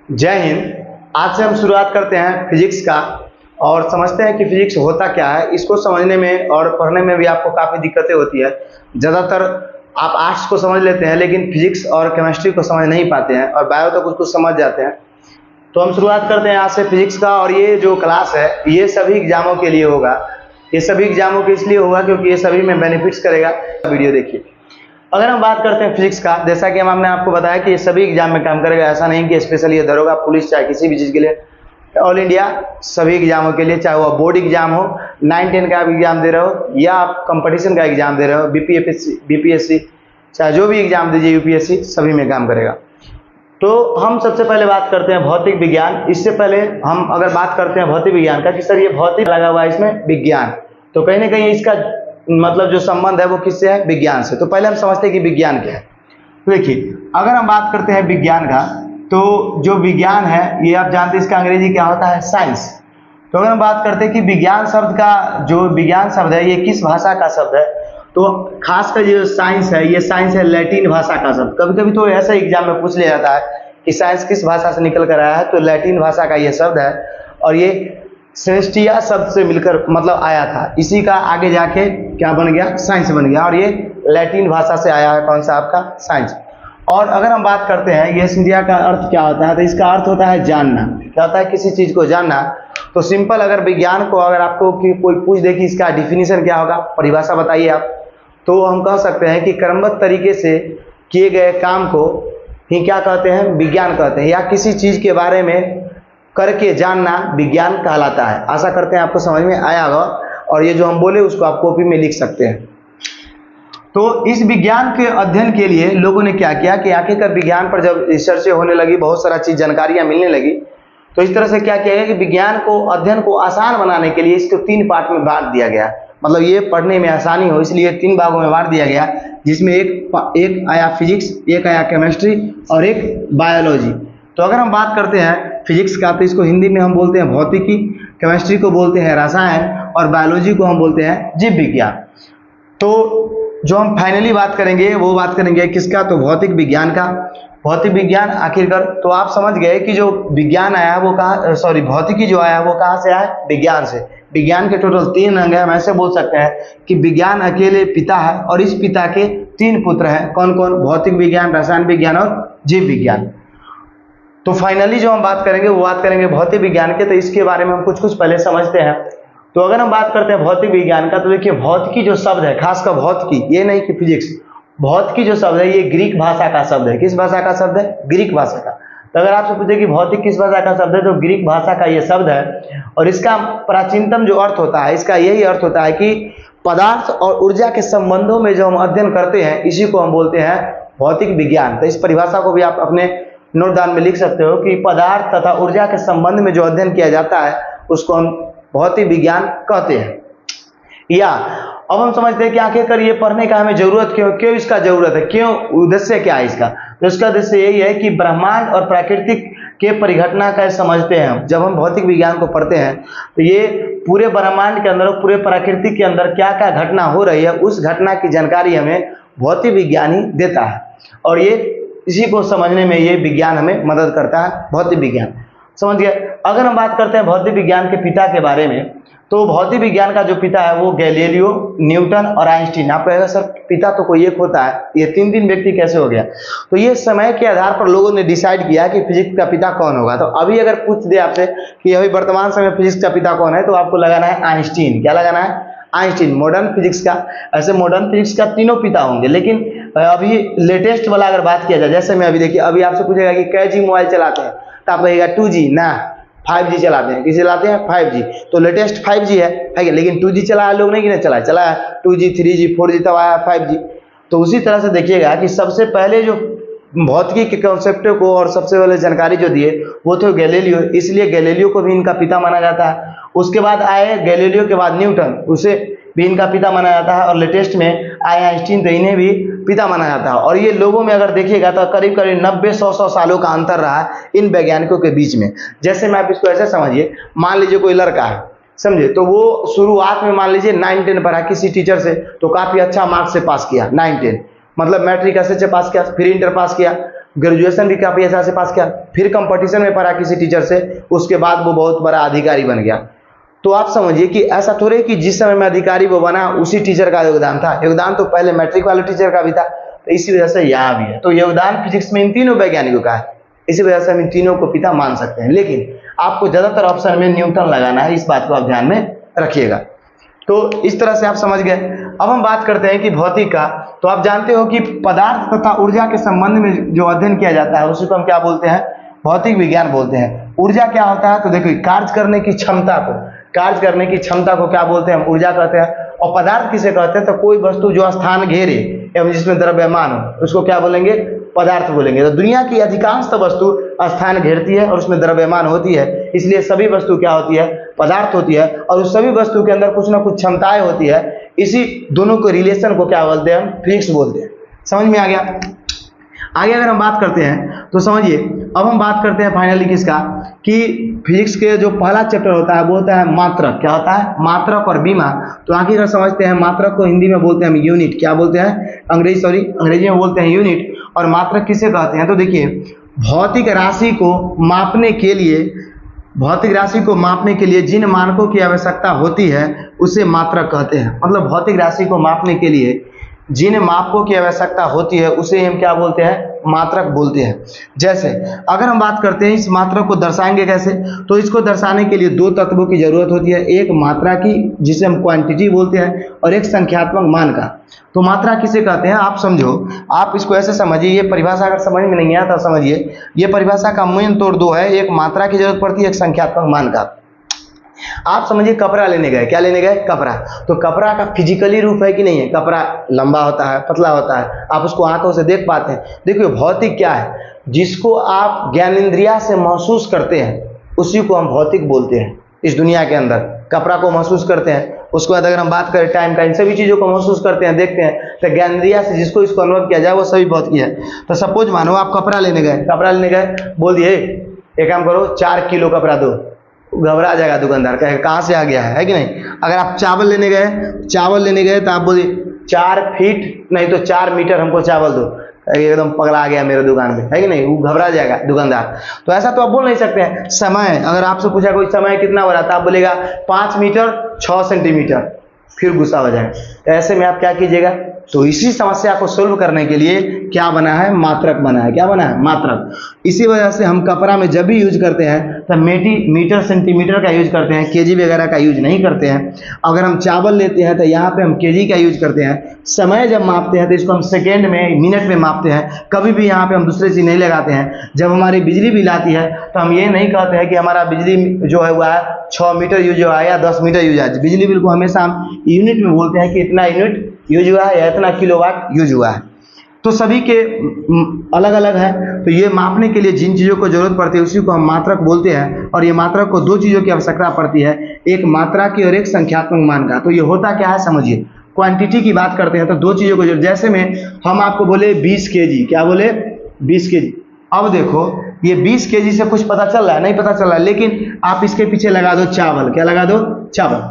जय हिंद। आज से हम शुरुआत करते हैं फिजिक्स का और समझते हैं कि फिजिक्स होता क्या है। इसको समझने में और पढ़ने में भी आपको काफ़ी दिक्कतें होती है। ज़्यादातर आप आर्ट्स को समझ लेते हैं लेकिन फिजिक्स और केमिस्ट्री को समझ नहीं पाते हैं और बायो तो कुछ कुछ समझ जाते हैं। तो हम शुरुआत करते हैं आज से फिजिक्स का। और ये जो क्लास है ये सभी एग्जामों के लिए होगा। ये सभी एग्जामों के इसलिए होगा क्योंकि ये सभी में बेनिफिट्स करेगा। वीडियो देखिए। अगर हम बात करते हैं फिजिक्स का, जैसा कि हमने आपको बताया कि ये सभी एग्जाम में काम करेगा। ऐसा नहीं कि स्पेशली ये दरोगा, पुलिस, चाहे किसी भी चीज़ के लिए, ऑल इंडिया सभी एग्जामों के लिए, चाहे वो बोर्ड एग्जाम हो, 9-10 का आप एग्जाम दे रहे हो या आप कंपटीशन का एग्जाम दे रहे हो, बीपीएससी, चाहे जो भी एग्जाम दीजिए, यूपीएससी, सभी में काम करेगा। तो हम सबसे पहले बात करते हैं भौतिक विज्ञान। इससे पहले हम अगर बात करते हैं भौतिक विज्ञान का कि सर ये भौतिक लगा हुआ है इसमें विज्ञान, तो कहीं ना कहीं इसका मतलब जो संबंध है वो किससे है? विज्ञान से। तो पहले हम समझते हैं कि विज्ञान क्या है। तो देखिए, अगर हम बात करते हैं विज्ञान का, तो जो विज्ञान है ये आप जानते हैं इसका अंग्रेजी क्या होता है? साइंस। तो अगर हम बात करते हैं कि विज्ञान शब्द का, जो विज्ञान शब्द है ये किस भाषा का शब्द है, तो खासकर जो साइंस है ये साइंस है लैटिन भाषा का शब्द। कभी कभी तो ऐसा एग्जाम में पूछ लिया जाता है कि साइंस किस भाषा से निकल कर आया है, तो लैटिन भाषा का ये शब्द है। और ये सेलेस्टिया शब्द से मिलकर मतलब आया था, इसी का आगे जाके क्या बन गया? साइंस बन गया। और ये लैटिन भाषा से आया है। कौन सा? आपका साइंस। और अगर हम बात करते हैं ये संज्ञा का अर्थ क्या होता है, तो इसका अर्थ होता है जानना। क्या होता है? किसी चीज को जानना। तो सिंपल, अगर विज्ञान को अगर आपको कोई पूछ दे कि इसका डिफिनीशन क्या होगा, परिभाषा बताइए आप, तो हम कह सकते हैं कि क्रमबद्ध तरीके से किए गए काम को ही क्या कहते हैं? विज्ञान कहते हैं। या किसी चीज के बारे में करके जानना विज्ञान कहलाता है। आशा करते हैं आपको समझ में आया होगा और ये जो हम बोले उसको आप कॉपी में लिख सकते हैं। तो इस विज्ञान के अध्ययन के लिए लोगों ने क्या किया कि आखिरकार विज्ञान पर जब रिसर्च होने लगी, बहुत सारा चीज जानकारियां मिलने लगी, तो इस तरह से क्या किया गया कि विज्ञान को अध्ययन को आसान बनाने के लिए इसको 3 पार्ट में बांट दिया गया। मतलब ये पढ़ने में आसानी हो इसलिए 3 भागों में बांट दिया गया, जिसमें एक आया फिजिक्स, एक आया केमिस्ट्री और एक बायोलॉजी। तो अगर हम बात करते हैं फिजिक्स का, तो इसको हिंदी में हम बोलते हैं भौतिकी, केमिस्ट्री को बोलते हैं रसायन और बायोलॉजी को हम बोलते हैं जीव विज्ञान। तो जो हम फाइनली बात करेंगे वो बात करेंगे किसका? तो भौतिक विज्ञान का। भौतिक विज्ञान आखिरकार तो आप समझ गए कि जो विज्ञान आया वो कहाँ, सॉरी भौतिकी जो आया वो कहाँ से आया? विज्ञान से। विज्ञान के टोटल 3 अंग है। हम ऐसे बोल सकते हैं कि विज्ञान अकेले पिता है और इस पिता के 3 पुत्र हैं। कौन कौन? भौतिक विज्ञान, रसायन विज्ञान और जीव विज्ञान। तो फाइनली जो हम बात करेंगे वो बात करेंगे भौतिक विज्ञान के। तो इसके बारे में हम कुछ कुछ पहले समझते हैं। तो अगर हम बात करते हैं भौतिक विज्ञान का, तो देखिए भौतिकी जो शब्द है, खासकर भौतिकी, ये नहीं कि फिजिक्स, भौतिकी जो शब्द है ये ग्रीक भाषा का शब्द है। किस भाषा का शब्द है? ग्रीक भाषा का। तो अगर आपसे पूछे कि भौतिक किस भाषा का शब्द है, तो ग्रीक भाषा का ये शब्द है। और इसका प्राचीनतम जो अर्थ होता है, इसका यही अर्थ होता है कि पदार्थ और ऊर्जा के संबंधों में जो हम अध्ययन करते हैं इसी को हम बोलते हैं भौतिक विज्ञान। तो इस परिभाषा को भी आप अपने नोटदान में लिख सकते हो कि पदार्थ तथा ऊर्जा के संबंध में जो अध्ययन किया जाता है उसको हम भौतिक विज्ञान कहते हैं। या अब हम समझते हैं कि आखिरकार ये पढ़ने का हमें जरूरत क्यों इसका जरूरत है, क्यों, उद्देश्य क्या है इसका? तो इसका उद्देश्य यही है कि ब्रह्मांड और प्राकृतिक के परिघटना का समझते हैं हम। जब हम भौतिक विज्ञान को पढ़ते हैं तो ये पूरे ब्रह्मांड के अंदर, पूरे प्राकृतिक के अंदर क्या क्या घटना हो रही है उस घटना की जानकारी हमें भौतिक विज्ञान ही देता है। और ये इसी को समझने में ये विज्ञान हमें मदद करता है, भौतिक विज्ञान। समझ गए? अगर हम बात करते हैं भौतिक विज्ञान के पिता के बारे में, तो भौतिक विज्ञान का जो पिता है वो गैलीलियो, न्यूटन और आइंस्टीन। आप कहेगा सर पिता तो कोई एक होता है, ये 3 व्यक्ति कैसे हो गया? तो ये समय के आधार पर लोगों ने डिसाइड किया कि फिजिक्स का पिता कौन होगा। तो अभी अगर पूछ दे आपसे कि अभी वर्तमान समय फिजिक्स का पिता कौन है, तो आपको लगाना है आइंस्टीन। क्या लगाना है? आइंस्टीन। मॉडर्न फिजिक्स का, ऐसे मॉडर्न फिजिक्स का 3 पिता होंगे, लेकिन अभी लेटेस्ट वाला अगर बात किया जाए, जैसे मैं अभी देखिए, अभी आपसे पूछेगा कि कै जी मोबाइल चलाते हैं, तो आप कहेगा 2G ना, 5G चलाते हैं। किसे चलाते हैं? 5G। तो लेटेस्ट 5G है, लेकिन 2G चलाया लोग नहीं, कि नहीं चलाया, चलाया 2G, 3G, 4G, तब आया 5G। तो उसी तरह से देखिएगा कि सबसे पहले जो भौतिकी के कॉन्सेप्ट को और सबसे पहले जानकारी जो दिए वो थे गैलीलियो, इसलिए गैलीलियो को भी इनका पिता माना जाता है। उसके बाद आए गैलीलियो के बाद न्यूटन, उसे भी इनका पिता माना जाता है। और लेटेस्ट में आए आइंस्टीन, तो इन्हें भी पिता माना जाता है। और ये लोगों में अगर देखिएगा तो करीब करीब 90-100 सालों का अंतर रहा है इन वैज्ञानिकों के बीच में। जैसे मैं आप इसको ऐसे समझिए, मान लीजिए कोई लड़का है, समझे, तो वो शुरुआत में मान लीजिए 9-10 पढ़ा किसी टीचर से, तो काफी अच्छा मार्क्स से पास किया 9-10, मतलब मैट्रिक ऐसे पास किया, फिर इंटर पास किया, ग्रेजुएशन भी काफ़ी अच्छा से पास किया, फिर कंपटीशन में पढ़ा किसी टीचर से, उसके बाद वो बहुत बड़ा अधिकारी बन गया। तो आप समझिए कि ऐसा थोड़े कि जिस समय में अधिकारी वो बना उसी टीचर का योगदान था, योगदान तो पहले मैट्रिक वाले टीचर का भी था। तो इसी वजह से यहाँ भी है। तो योगदान फिजिक्स में इन तीनों वैज्ञानिकों का है, इसी वजह से हम इन तीनों को पिता मान सकते हैं। लेकिन आपको ज़्यादातर ऑप्शन में न्यूटन लगाना है, इस बात को आप ध्यान में रखिएगा। तो इस तरह से आप समझ गए। अब हम बात करते हैं कि भौतिक का। तो आप जानते हो कि पदार्थ तथा ऊर्जा के संबंध में जो अध्ययन किया जाता है उसी को हम क्या बोलते हैं, भौतिक विज्ञान बोलते हैं। ऊर्जा क्या होता है, तो देखिए कार्य करने की क्षमता को क्या बोलते हैं, हम ऊर्जा कहते हैं। और पदार्थ किसे कहते हैं, तो कोई वस्तु जो स्थान घेरे एवं जिसमें द्रव्यमान हो उसको क्या बोलेंगे, पदार्थ बोलेंगे। तो दुनिया की अधिकांश वस्तु स्थान घेरती है और उसमें द्रव्यमान होती है, इसलिए सभी वस्तु क्या होती है, पदार्थ होती है। और उस सभी वस्तु के अंदर कुछ ना कुछ क्षमताएं होती है। इसी दोनों को रिलेशन को क्या बोलते हैं, हम फिजिक्स बोलते हैं। समझ में आ गया। आगे अगर हम बात करते हैं तो समझिए, अब हम बात करते हैं फाइनली किसका, कि फिजिक्स के जो पहला चैप्टर होता है वो होता है मात्रक। क्या होता है, मात्रक और बीमा। तो आखिर अगर समझते हैं, मात्रक को हिंदी में बोलते हैं हम यूनिट, क्या बोलते हैं, अंग्रेजी में बोलते हैं यूनिट। और मात्रक किसे कहते हैं, तो देखिए भौतिक राशि को मापने के लिए जिन मानकों की आवश्यकता होती है उसे मात्रक कहते हैं। मतलब भौतिक राशि को मापने के लिए जिन मापकों की आवश्यकता होती है उसे हम क्या बोलते हैं, मात्रक बोलते हैं। जैसे अगर हम बात करते हैं इस मात्रक को दर्शाएंगे कैसे, तो इसको दर्शाने के लिए दो तत्वों की जरूरत होती है, एक मात्रा की जिसे हम क्वांटिटी बोलते हैं और एक संख्यात्मक मान का। तो मात्रा किसे कहते हैं, आप समझो, आप इसको ऐसे समझिए, ये परिभाषा अगर समझ में नहीं आता समझिए, ये परिभाषा का मेन तोड़ दो है, एक मात्रा की जरूरत पड़ती है, एक संख्यात्मक मान का। आप समझिए कपड़ा लेने गए, क्या लेने गए, कपड़ा। तो कपड़ा का फिजिकली रूप है कि नहीं है, कपड़ा लंबा होता है, पतला होता है, आप उसको आंखों से देख पाते हैं। देखिए भौतिक क्या है, जिसको आप ज्ञानेंद्रिया से महसूस करते हैं उसी को हम भौतिक बोलते हैं। इस दुनिया के अंदर कपड़ा को महसूस करते हैं, उसके बाद अगर हम बात करें टाइम का, इन सभी चीज़ों को महसूस करते हैं, देखते हैं, तो ज्ञानेंद्रिया से जिसको इसको अनुभव किया जाए वो सभी भौतिक है। तो सपोज मानो आप कपड़ा लेने गए, बोल दिए एक काम करो 4 किलो कपड़ा दो, घबरा जाएगा दुकानदार, कहेगा कहाँ से आ गया है कि नहीं। अगर आप चावल लेने गए तो आप बोलिए 4 फीट नहीं तो 4 मीटर हमको चावल दो, एकदम पगला आ गया मेरे दुकान पे, है कि नहीं, वो घबरा जाएगा दुकानदार। तो ऐसा तो आप बोल नहीं सकते हैं। समय, अगर आपसे पूछा कोई समय कितना हो रहा था, आप बोलेगा 5 मीटर 6 सेंटीमीटर, फिर गुस्सा हो जाएगा। ऐसे में आप क्या कीजिएगा, तो इसी समस्या को सोल्व करने के लिए क्या बना है, मात्रक बना है। क्या बना है, मात्रक। इसी वजह से हम कपड़ा में जब भी यूज करते हैं तो मीटर सेंटीमीटर का यूज करते हैं, केजी वगैरह का यूज नहीं करते हैं। अगर हम चावल लेते हैं तो यहाँ पे हम केजी का यूज करते हैं। समय जब मापते हैं तो इसको हम सेकेंड में, मिनट में मापते हैं। कभी भी यहाँ पे हम दूसरे चीज नहीं लगाते हैं। जब हमारी बिजली बिल आती है तो हम ये नहीं कहते हैं कि हमारा बिजली जो है हुआ है 6 मीटर यूज हुआ है या 10 मीटर यूज हुआ है। बिजली बिल को हमेशा हम यूनिट में बोलते हैं कि इतना यूनिट यूज हुआ है या इतना किलोवाट यूज हुआ है। तो सभी के अलग अलग है। तो ये मापने के लिए जिन चीज़ों को जरूरत पड़ती है उसी को हम मात्रक बोलते हैं। और ये मात्रक को दो चीज़ों की आवश्यकता पड़ती है, एक मात्रा की और एक संख्यात्मक मान का। तो ये होता क्या है समझिए, क्वांटिटी की बात करते हैं तो दो चीज़ों को, जैसे में हम आपको बोले 20 kg, क्या बोले 20 kg। अब देखो ये 20 kg से कुछ पता चल रहा है, नहीं पता चल रहा है, लेकिन आप इसके पीछे लगा दो चावल, क्या लगा दो, चावल।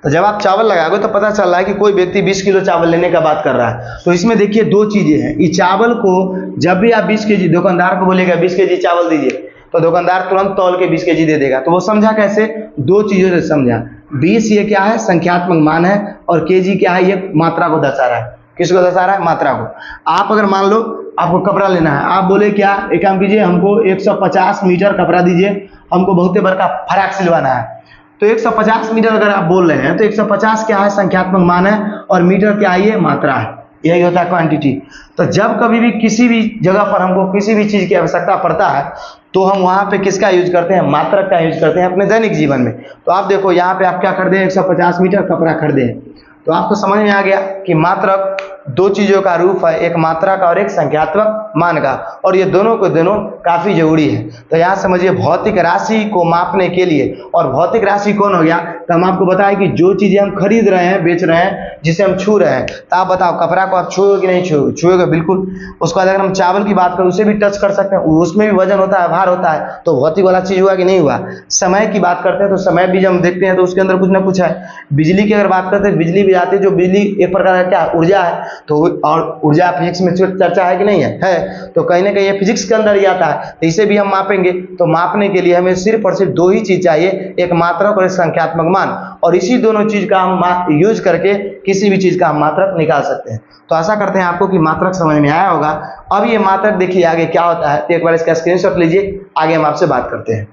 तो जब आप चावल लगाओगे तो पता चल रहा है कि कोई व्यक्ति 20 किलो चावल लेने का बात कर रहा है। तो इसमें देखिए दो चीजें हैं। इस चावल को जब भी आप 20 kg, दुकानदार को बोलेगा 20 kg चावल दीजिए, तो दुकानदार तुरंत तौल के 20 kg दे देगा। तो वो समझा कैसे, दो चीजों से समझा। 20 ये क्या है, संख्यात्मक मान है, और kg क्या है, ये मात्रा को दर्शा रहा है। किसको दर्शा रहा है, मात्रा को। आप अगर मान लो आपको कपड़ा लेना है, आप बोले क्या, एक काम कीजिए हमको 150 मीटर कपड़ा दीजिए, हमको बहुत बड़का फराक सिलवाना है। तो 150 मीटर अगर आप बोल रहे हैं तो 150 क्या है, संख्यात्मक मान है, और मीटर क्या है, ये मात्रा है। यही होता है क्वांटिटी। तो जब कभी भी किसी भी जगह पर हमको किसी भी चीज की आवश्यकता पड़ता है तो हम वहां पे किसका यूज करते हैं, मात्रक का यूज करते हैं अपने दैनिक जीवन में। तो आप देखो यहाँ पे आप क्या खरीदे, 150 मीटर कपड़ा खरीदे हैं। तो आपको समझ में आ गया कि मात्रक दो चीजों का रूप है, एक मात्रा का और एक संख्यात्मक मान का, और ये दोनों को दोनों काफी जरूरी है। तो यहाँ समझिए भौतिक राशि को मापने के लिए, और भौतिक राशि कौन हो गया, तो हम आपको बताएं कि जो चीजें हम खरीद रहे हैं, बेच रहे हैं, जिसे हम छू रहे हैं। तो आप बताओ कपड़ा को आप छूओगे कि नहीं छूओगे, छूओगे बिल्कुल। उसके बाद अगर हम चावल की बात करें उसे भी टच कर सकते हैं, उसमें भी वजन होता है, भार होता है, तो भौतिक वाला चीज हुआ कि नहीं हुआ। समय की बात करते हैं तो समय भी जब हम देखते हैं तो उसके अंदर कुछ ना कुछ है। बिजली की अगर बात करते हैं, बिजली भी आती है, जो बिजली एक प्रकार का क्या ऊर्जा है, तो और ऊर्जा फिजिक्स में चर्चा है कि नहीं है, तो कहीं ना कहीं ये फिजिक्स के अंदर ही आता है, तो इसे भी हम मापेंगे। तो मापने के लिए हमें सिर्फ और सिर्फ दो ही चीज चाहिए, एक मात्रक और एक संख्यात्मक मान, और इसी दोनों चीज का हम यूज करके किसी भी चीज का हम मात्रक निकाल सकते हैं। तो आशा करते हैं आपको कि मात्रक समझ में आया होगा। अब ये मात्रक देखिए आगे क्या होता है, तो एक बार इसका स्क्रीनशॉट लीजिए, आगे हम आपसे बात करते हैं।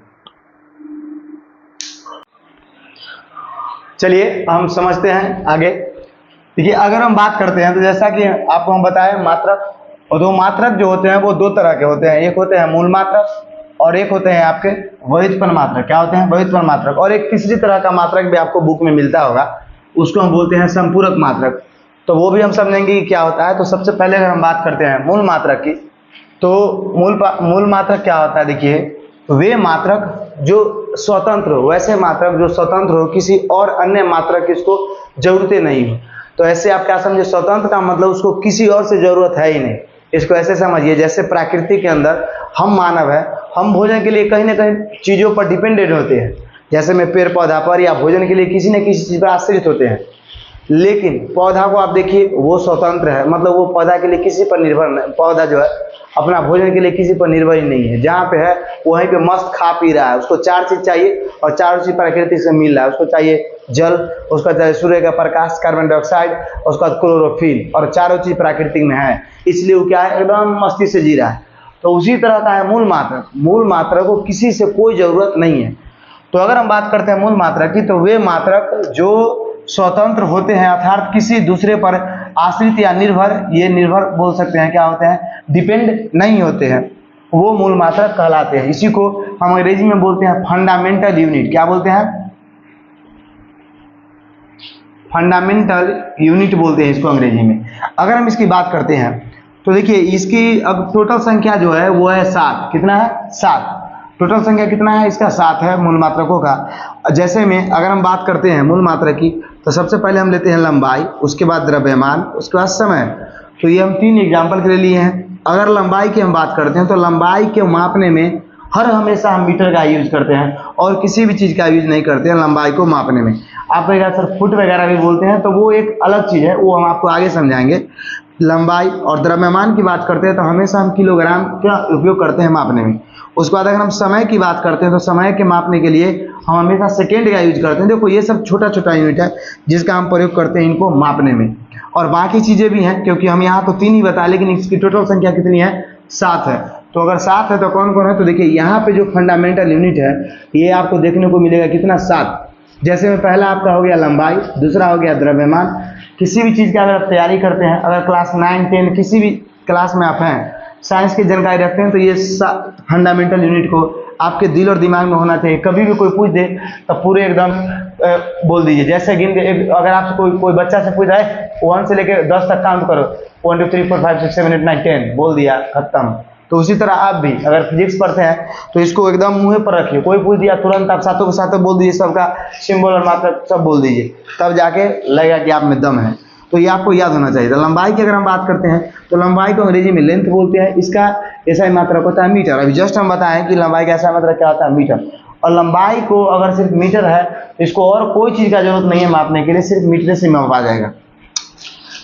चलिए हम समझते हैं आगे। देखिए अगर हम बात करते हैं तो जैसा कि आपको हम बताएं मात्रक, और दो मात्रक जो होते हैं वो दो तरह के होते हैं, एक होते हैं मूल मात्रक और एक होते हैं आपके व्युत्पन्न मात्रक। क्या होते हैं? व्युत्पन्न मात्रक। और एक तीसरी तरह का मात्रक भी आपको बुक में मिलता होगा, उसको हम बोलते हैं संपूरक मात्रक। तो वो भी हम समझेंगे कि क्या होता है। तो सबसे पहले अगर हम बात करते हैं मूल मात्रक की, तो मूल मात्रक क्या होता है? देखिए वे मात्रक जो स्वतंत्र हो, वैसे मात्रक जो स्वतंत्र हो, किसी और अन्य मात्रक की इसको जरूरतें नहीं हो। तो ऐसे आप क्या समझे? स्वतंत्र का मतलब उसको किसी और से जरूरत है ही नहीं। इसको ऐसे समझिए जैसे प्रकृति के अंदर हम मानव है, हम भोजन के लिए कहीं ना कहीं चीजों पर डिपेंडेंट होते हैं, जैसे में पेड़ पौधा पर या भोजन के लिए किसी न किसी चीज पर आश्रित होते हैं। लेकिन पौधा को आप देखिए वो स्वतंत्र है, मतलब वो पौधा के लिए किसी पर निर्भर नहीं, पौधा जो है अपना भोजन के लिए किसी पर निर्भर ही नहीं है। जहाँ पे है वहीं पे मस्त खा पी रहा है, उसको चार चीज चाहिए और चारों चीज प्रकृति से मिल रहा है। उसको चाहिए जल, उसका चाहिए सूर्य का प्रकाश, कार्बन डाइऑक्साइड, उसका क्लोरोफिल, और चारों चीज प्राकृतिक में है, इसलिए वो क्या है एकदम मस्ती से जी रहा है। तो उसी तरह का है मूल मात्रक। मूल मात्रक को किसी से कोई जरूरत नहीं है। तो अगर हम बात करते हैं मूल मात्रक की, तो वे मात्रक जो स्वतंत्र होते हैं अर्थात किसी दूसरे पर आश्रित या निर्भर, ये निर्भर बोल सकते हैं, क्या होते हैं? डिपेंड नहीं होते हैं, वो मूल मात्रक कहलाते हैं। इसी को हम अंग्रेजी में बोलते हैं फंडामेंटल यूनिट। क्या बोलते हैं? फंडामेंटल यूनिट बोलते हैं इसको अंग्रेजी में। अगर हम इसकी बात करते हैं तो देखिए इसकी अब टोटल संख्या जो है वो है 7। कितना है? 7। टोटल संख्या कितना है इसका? 7 है मूल मात्रकों का। जैसे में अगर हम बात करते हैं मूल मात्रक की, तो सबसे पहले हम लेते हैं लंबाई, उसके बाद द्रव्यमान, उसके बाद समय। तो ये हम 3 एग्जाम्पल के लिए लिए हैं। अगर लंबाई की हम बात करते हैं तो लंबाई के मापने में हर हमेशा हम मीटर का यूज करते हैं और किसी भी चीज़ का यूज नहीं करते हैं लंबाई को मापने में। आप सर फुट वगैरह भी बोलते हैं, तो वो एक अलग चीज़ है, वो हम आपको आगे समझाएंगे। लंबाई और द्रव्यमान की बात करते हैं तो हमेशा हम किलोग्राम का उपयोग करते हैं मापने में। उसके बाद अगर हम समय की बात करते हैं तो समय के मापने के लिए हम हमेशा सेकेंड का यूज करते हैं। देखो ये सब छोटा छोटा यूनिट है जिसका हम प्रयोग करते हैं इनको मापने में, और बाकी चीज़ें भी हैं, क्योंकि हम यहाँ तो 3 ही बताए, लेकिन इसकी टोटल संख्या कितनी है? 7 है। तो अगर 7 है तो कौन कौन है? तो देखिए यहाँ पे जो फंडामेंटल यूनिट है ये आपको देखने को मिलेगा कितना? 7। जैसे में पहला आपका हो गया लंबाई, दूसरा हो गया द्रव्यमान। किसी भी चीज़ की अगर आप तैयारी करते हैं, अगर क्लास 9, 10 किसी भी क्लास में आप हैं, साइंस की जानकारी रखते हैं, तो ये फंडामेंटल यूनिट को आपके दिल और दिमाग में होना चाहिए। कभी भी कोई पूछ दे तो पूरे एकदम बोल दीजिए। जैसे गिन अगर आपसे कोई बच्चा से पूछ रहा है 1 से लेकर 10 तक काउंट करो, 1 2 3 4 5 6 7 8 9 10, बोल दिया, खत्म। तो उसी तरह आप भी अगर फिजिक्स पढ़ते हैं तो इसको एकदम मुँह पर रखिए। कोई पूछ दिया तुरंत आप सातों के सातों बोल दीजिए, सबका सिंबल और मात्रक सब बोल दीजिए, तब जाके लगेगा कि आप में दम है। तो ये आपको याद होना चाहिए। तो लंबाई की अगर हम बात करते हैं तो लंबाई को अंग्रेजी में लेंथ बोलते हैं। इसका ऐसा ही मात्रक होता है मीटर। अभी जस्ट हम बताएं कि लंबाई का ऐसा मात्रक क्या होता है? मीटर। और लंबाई को अगर सिर्फ मीटर है तो इसको और कोई चीज़ का जरूरत नहीं है मापने के लिए, सिर्फ मीटर से मापा जाएगा।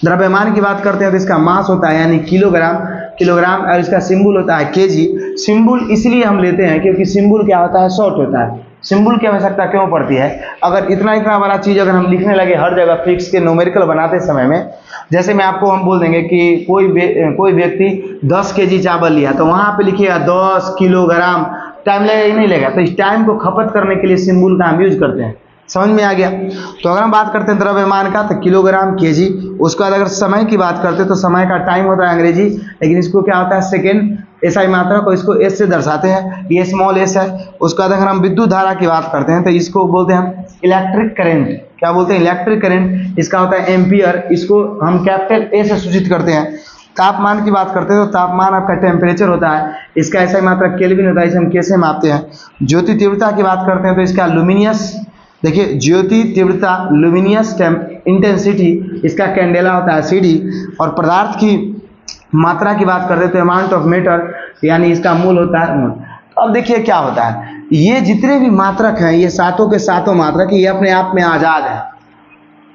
द्रव्यमान की बात करते हैं तो इसका मास होता है यानी किलोग्राम, और इसका सिंबल होता है केजी। सिंबल इसलिए हम लेते हैं क्योंकि सिंबल क्या होता है? शॉर्ट होता है। सिंबल की आवश्यकता क्यों पड़ती है? अगर इतना बड़ा चीज़ अगर हम लिखने लगे हर जगह फिक्स के न्यूमेरिकल बनाते समय में, जैसे मैं आपको हम बोल देंगे कि कोई व्यक्ति 10 केजी चावल लिया, तो वहाँ पे लिखिएगा 10 किलोग्राम, टाइम लगेगा ही नहीं लगेगा। तो इस टाइम को खपत करने के लिए सिंबल का हम यूज करते हैं। समझ में आ गया? तो अगर हम बात करते हैं द्रव्यमान का तो किलोग्राम, केजी। उसके बाद अगर समय की बात करते हैं तो समय का टाइम होता है अंग्रेजी, लेकिन इसको क्या होता है? सेकेंड। ऐसा ही मात्रा को इसको एस से दर्शाते हैं, ये स्मॉल एस है। उसके बाद अगर हम विद्युत धारा की बात करते हैं तो इसको बोलते हैं हम इलेक्ट्रिक करंट। क्या बोलते हैं? Electric current. इसका होता है एम्पियर, इसको हम कैपिटल ए से सूचित करते हैं। तापमान की बात करते हैं तो तापमान आपका टेम्परेचर होता है, इसका ऐसा ही मात्रा केल्विन होता है, इसे हम कैसे मापते हैं। ज्योति तीव्रता की बात करते हैं तो इसका लुमिनियस, देखिए ज्योति तीव्रता लुमिनियस इंटेंसिटी, इसका कैंडेला होता है CD। और पदार्थ की मात्रा की बात करते हैं तो अमाउंट ऑफ मैटर, यानी इसका मूल होता है मोल। अब देखिए क्या होता है, ये जितने भी मात्रक हैं ये सातों के सातों मात्रक ये अपने आप में आज़ाद है।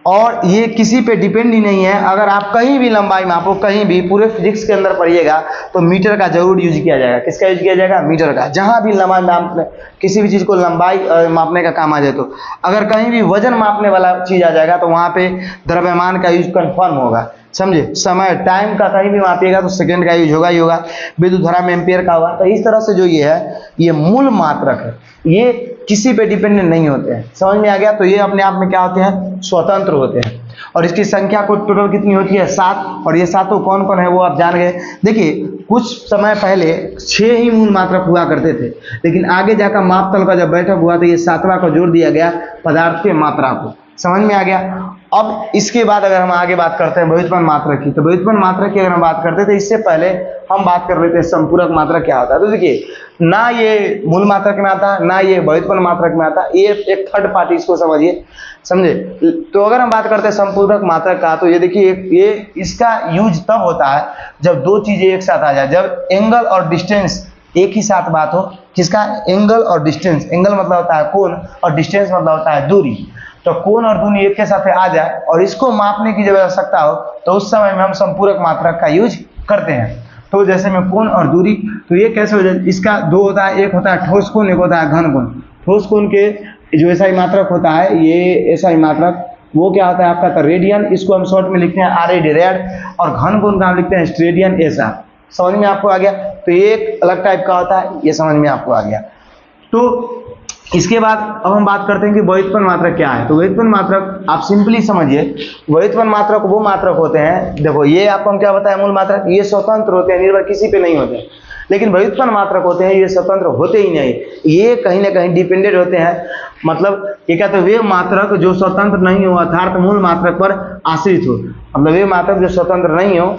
और ये किसी पे डिपेंड ही नहीं है। अगर आप कहीं भी लंबाई मापो, कहीं भी पूरे फिजिक्स के अंदर पढ़िएगा तो मीटर का जरूर यूज किया जाएगा। किसका यूज किया जाएगा? मीटर का। जहाँ भी लंबाई मापने, किसी भी चीज़ को लंबाई मापने का काम आ जाए, तो अगर कहीं भी वजन मापने वाला चीज़ आ जाएगा तो वहाँ पे द्रव्यमान का यूज कन्फर्म होगा। समझे? समय, टाइम का कहीं भी मापिएगा तो सेकंड का यूज होगा ही होगा, विद्युत धारा में एम्पियर का होगा। तो इस तरह से जो ये है, ये मूल मात्रक है, ये किसी पे डिपेंडेंट नहीं होते हैं। समझ में आ गया? तो ये अपने आप में क्या होते हैं? स्वतंत्र होते हैं। और इसकी संख्या को टोटल कितनी होती है? 7। और ये सातों कौन कौन है वो आप जान गए। देखिए, कुछ समय पहले 6 ही मूल मात्रक हुआ करते थे, लेकिन आगे जाकर मापतल का जब बैठक हुआ तो ये 7वां को जोड़ दिया गया, पदार्थ के मात्रा को। समझ में आ गया? अब इसके बाद अगर हम आगे बात करते हैं व्युत्पन्न मात्रक की, तो व्युत्पन्न मात्रक की अगर हम बात करते हैं तो इससे पहले हम बात कर लेते हैं संपूरक मात्रक क्या होता है। तो देखिए, ना ये मूल मात्रक में आता है, ना ये व्युत्पन्न मात्रक में आता है, ये एक थर्ड पार्टी, इसको समझिए, समझे? तो अगर हम बात करते हैं संपूरक मात्रक का, तो ये देखिए, ये इसका यूज तब होता है जब दो चीजें एक साथ आ जाए, जब एंगल और डिस्टेंस एक ही साथ बात हो। किसका? एंगल और डिस्टेंस। एंगल मतलब होता है कोण और डिस्टेंस मतलब होता है दूरी। तो कोण और दूरी एक के साथ आ जाए और इसको मापने की जब आवश्यकता हो तो उस समय में हम संपूरक मात्रक का यूज करते हैं। तो जैसे में कोण और दूरी, तो ये कैसे हो जाए? इसका दो होता है, एक होता है ठोस कोण, एक होता है घन कोण। ठोस कोण के जो एसआई मात्रक होता है, ये एसआई मात्रक वो क्या होता है आपका? तो रेडियन, इसको हम शॉर्ट में लिखते हैं RAD रेड, और घन कोण का हम लिखते हैं स्टेडियन SR। समझ में आपको आ गया? तो ये एक अलग टाइप का होता है, ये समझ में आपको आ गया। तो इसके बाद अब हम बात करते हैं कि व्युत्पन्न मात्रक क्या है। तो व्युत्पन्न मात्रक आप सिंपली समझिए, व्युत्पन्न मात्रक वो मात्रक होते हैं, देखो ये आपको हम क्या बताया, मूल मात्रक ये स्वतंत्र होते हैं, निर्भर किसी पे नहीं होते। लेकिन व्युत्पन्न मात्रक होते हैं ये स्वतंत्र होते ही नहीं, ये कहीं ना कहीं डिपेंडेंट होते हैं। मतलब ये कहते हैं वे मात्रक जो स्वतंत्र नहीं हो, अर्थात मूल मात्रक पर आश्रित हो। मतलब वे मात्रक जो स्वतंत्र नहीं हो,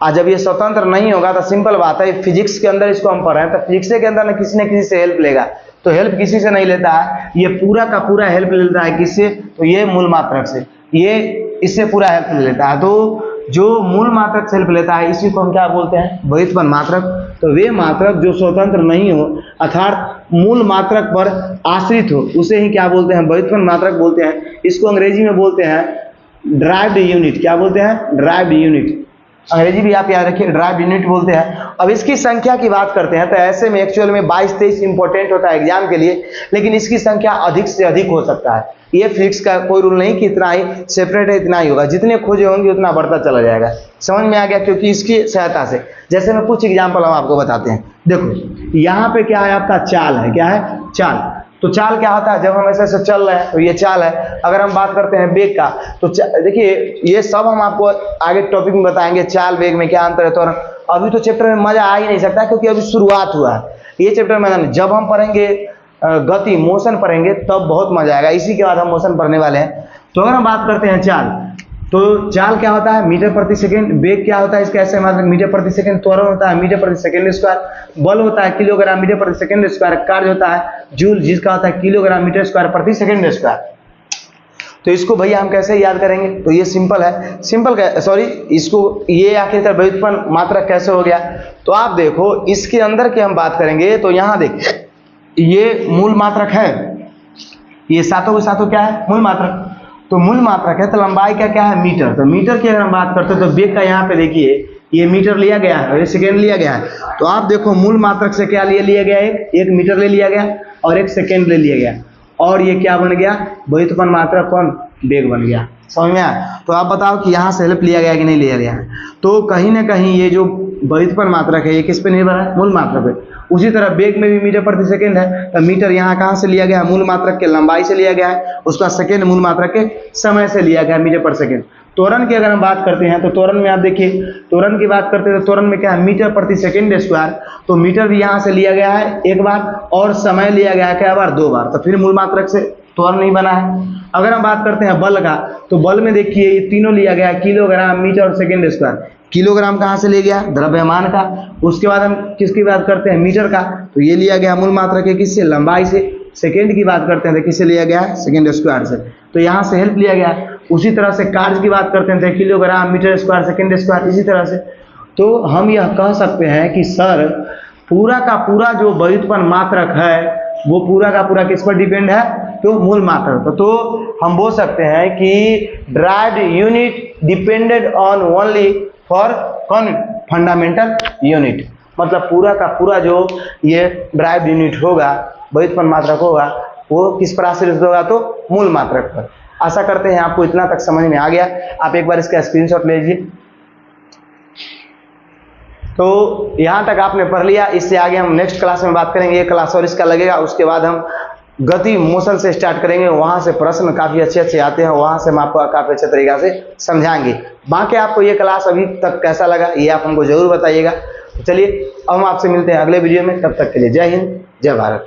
और जब ये स्वतंत्र नहीं होगा तो सिंपल बात है, फिजिक्स के अंदर इसको हम पढ़ रहे हैं, तो फिजिक्स के अंदर न किसी से हेल्प लेगा। तो हेल्प किसी से नहीं लेता है, ये पूरा का पूरा हेल्प लेता है किससे? तो ये मूल मात्रक से, ये इससे पूरा हेल्प ले लेता है। तो जो मूल मात्रक से हेल्प लेता है इसी को हम क्या बोलते हैं? व्युत्पन्न मात्रक। तो वे मात्रक जो स्वतंत्र नहीं हो, अर्थात मूल मात्रक पर आश्रित हो, उसे ही क्या बोलते हैं? व्युत्पन्न मात्रक बोलते हैं। इसको अंग्रेजी में बोलते हैं ड्राइव्ड यूनिट। क्या बोलते हैं? Derived unit. अंग्रेजी भी आप याद रखिए, ड्राइव यूनिट बोलते हैं। अब इसकी संख्या की बात करते हैं तो ऐसे में एक्चुअल में 22-23 इंपॉर्टेंट होता है एग्जाम के लिए, लेकिन इसकी संख्या अधिक से अधिक हो सकता है। ये फिक्स का कोई रूल नहीं कि इतना ही सेपरेट है, इतना ही होगा। जितने खोजे होंगे उतना बढ़ता चला जाएगा। समझ में आ गया? क्योंकि इसकी सहायता से, जैसे मैं कुछ एग्जाम्पल हम आपको बताते हैं। देखो यहाँ पे क्या है आपका? चाल है। क्या है? चाल। तो चाल क्या होता है? जब हम ऐसे चल रहे हैं तो ये चाल है। अगर हम बात करते हैं वेग का, तो देखिए ये सब हम आपको आगे टॉपिक में बताएंगे, चाल वेग में क्या अंतर है। तो अभी तो चैप्टर में मजा आ ही नहीं सकता क्योंकि अभी शुरुआत हुआ है। ये चैप्टर में जब हम पढ़ेंगे गति, मोशन पढ़ेंगे तब बहुत मजा आएगा। इसी के बाद हम मोशन पढ़ने वाले हैं। तो अगर हम बात करते हैं चाल, तो चाल क्या होता है? मीटर प्रति सेकंड। वेग क्या होता है? इसका ऐसे मतलब मीटर प्रति सेकंड। त्वरण होता है मीटर प्रति सेकंड स्क्वायर। बल होता है किलोग्राम मीटर प्रति सेकंड स्क्वायर। कार्य होता है जूल, जिसका होता है किलोग्राम मीटर स्क्वायर प्रति सेकंड स्क्वायर। तो इसको भैया हम कैसे याद करेंगे? तो ये सिंपल है, इसको ये आखिरकार व्युत्पन्न मात्रक कैसे हो गया? तो आप देखो इसके अंदर की हम बात करेंगे तो यहाँ देखिए ये मूल मात्रक है, ये सातों के सातों क्या है? मूल मात्रक। तो मूल मात्रक है तो लंबाई का क्या है? मीटर। तो मीटर की अगर हम बात करते हैं तो वेग का यहाँ पे देखिए ये मीटर लिया गया है और ये सेकेंड लिया गया है। तो आप देखो मूल मात्रक से क्या लिया गया? एक मीटर ले लिया गया और एक सेकेंड ले लिया गया, और ये क्या बन गया? व्युत्पन्न मात्रक कौन? वेग बन गया। समझ में आया? तो आप बताओ कि यहाँ से हेल्प लिया गया कि नहीं लिया गया है? तो कहीं ना कहीं ये जो व्युत्पन्न मात्रक है ये किस पे निर्भर है? मूल मात्रक पे। उसी तरह वेग में भी मीटर प्रति सेकंड है, तो मीटर यहाँ कहाँ से लिया गया? मूल मात्रक के लंबाई से लिया गया है। उसका सेकंड मूल मात्रक के समय से लिया गया, मीटर पर सेकंड। त्वरण की अगर हम बात करते हैं तो त्वरण में आप देखिए, त्वरण की बात करते हैं तो त्वरण में क्या है? मीटर प्रति सेकंड स्क्वायर। तो मीटर भी यहाँ से लिया गया है एक बार, और समय लिया गया है क्या बार? 2 बार। तो फिर मूल मात्रक से त्वरण नहीं बना है। अगर हम बात करते हैं बल का, तो बल में देखिए ये तीनों लिया गया है, किलोग्राम मीटर और सेकंड स्क्वायर। किलोग्राम कहाँ से ले गया? द्रव्यमान का। उसके बाद हम किसकी बात करते हैं? मीटर का। तो ये लिया गया मूल मात्रक है किससे? लंबाई से। सेकंड की बात करते हैं तो किससे लिया गया? सेकंड स्क्वायर से। तो यहाँ से हेल्प लिया गया। उसी तरह से कार्य की बात करते हैं तो kilogram metre square second square, इसी तरह से। तो हम यह कह सकते हैं कि सर पूरा का पूरा जो व्युत्पन्न मात्रक है वो पूरा का पूरा किस पर डिपेंड है? तो मूल मात्रक। तो हम बोल सकते हैं कि derived unit depended on only for कौन, फंडामेंटल यूनिट, मतलब पूरा का पूरा जो ये ड्राइव्ड यूनिट होगा, व्युत्पन्न मात्रक होगा, वो किस पर आश्रित होगा, तो मूल मात्रक पर। आशा करते हैं आपको इतना तक समझ में आ गया। आप एक बार इसका स्क्रीनशॉट ले लीजिए। तो यहाँ तक आपने पढ़ लिया। इससे आगे हम नेक्स्ट क्लास में बात करेंगे, एक क्लास और इसका लगेगा, उसके बाद हम गति मोशन से स्टार्ट करेंगे। वहाँ से प्रश्न काफ़ी अच्छे अच्छे आते हैं, वहाँ से हम आपको काफ़ी अच्छे तरीक़ा से समझाएंगे। बाकी आपको ये क्लास अभी तक कैसा लगा ये आप हमको ज़रूर बताइएगा। चलिए अब हम आपसे मिलते हैं अगले वीडियो में, तब तक के लिए जय हिंद, जय भारत।